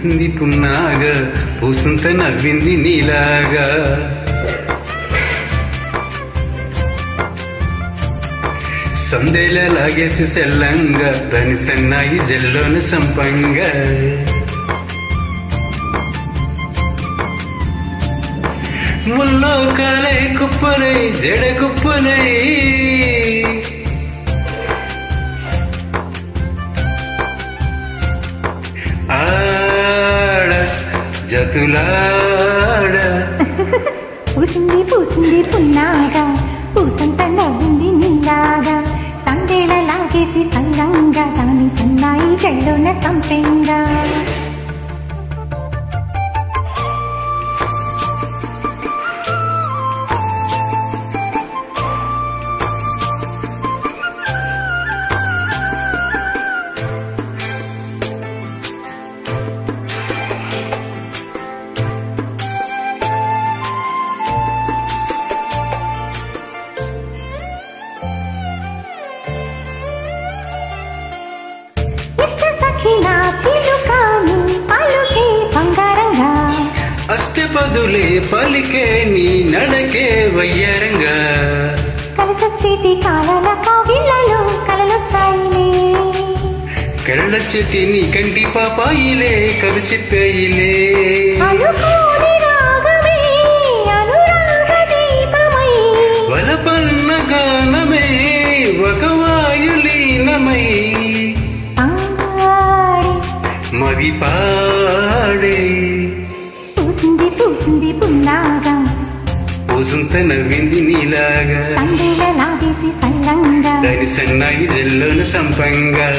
పూసింది పున్నాగా పూసంత నవ్వింది నీలాగా సందేల లాగేసి సెల్లంగా దాని సన్నాయి జల్లోన సంపంగా ముల్లో కాలే కుప్పలై జడ కుప్పలై ఆడ జతులాడ పూసింది పూసింది పున్నాగా పూసంత నవ్వింది నీలాగా సందేళ లాగేసి సంగంగా దాని సన్నాయి జల్లోన సంపెంగా అష్టపదులే పలికే నీ నడకే వయ్యారంగా కలిసొచ్చేటి కాలాల కావిళ్ళలో కలలొచ్చాయిలే కళ్ళ చెట్టి నీ కంటి పాపాయిలే కలిసిపోయిలే వలపన్న గానమే ఒక వాయులీనమై మది పాడే పూసింది పూసింది పున్నాగా పూసంత నవ్వింది నీలాగా సందేళ లాగేసి సంగంగా దాని సన్నాయి జల్లోన సంపంగా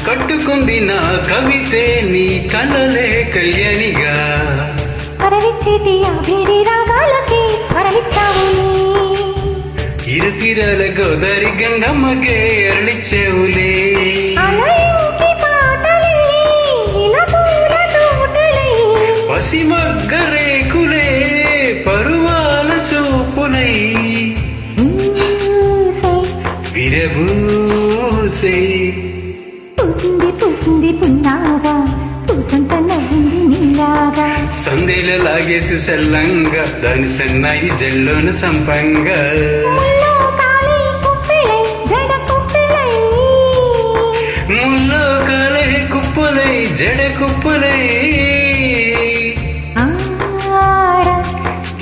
కట్టుకుంది నా కవితే నీ కలలే కళ్యాణిగా అరవిచ్చేటి ఆ వేడి రాగాలకి అరవిచ్చావు ఇరు తీరాల గోదారి గంగమ్మకే అరళిచ్చేవులే పసిమగ్గ రేకులే పరువాల చూపులై విరబూసే పూసింది పూసింది పున్నాగా పూసంత నవ్వింది నీలాగా సందేల లాగేసి సెల్లంగా దాని సన్నాయి జల్లోన సంపంగా ముల్లో కాలే కుప్పలై జడ కుప్పలై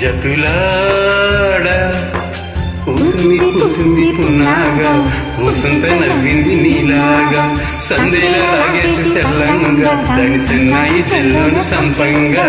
జతులాడ పూసింది పూసింది పున్నాగా పూసంత నవ్వింది నీలాగా సందేల లాగేసి సెల్లంగా దాని సన్నాయి జల్లోన సంపంగా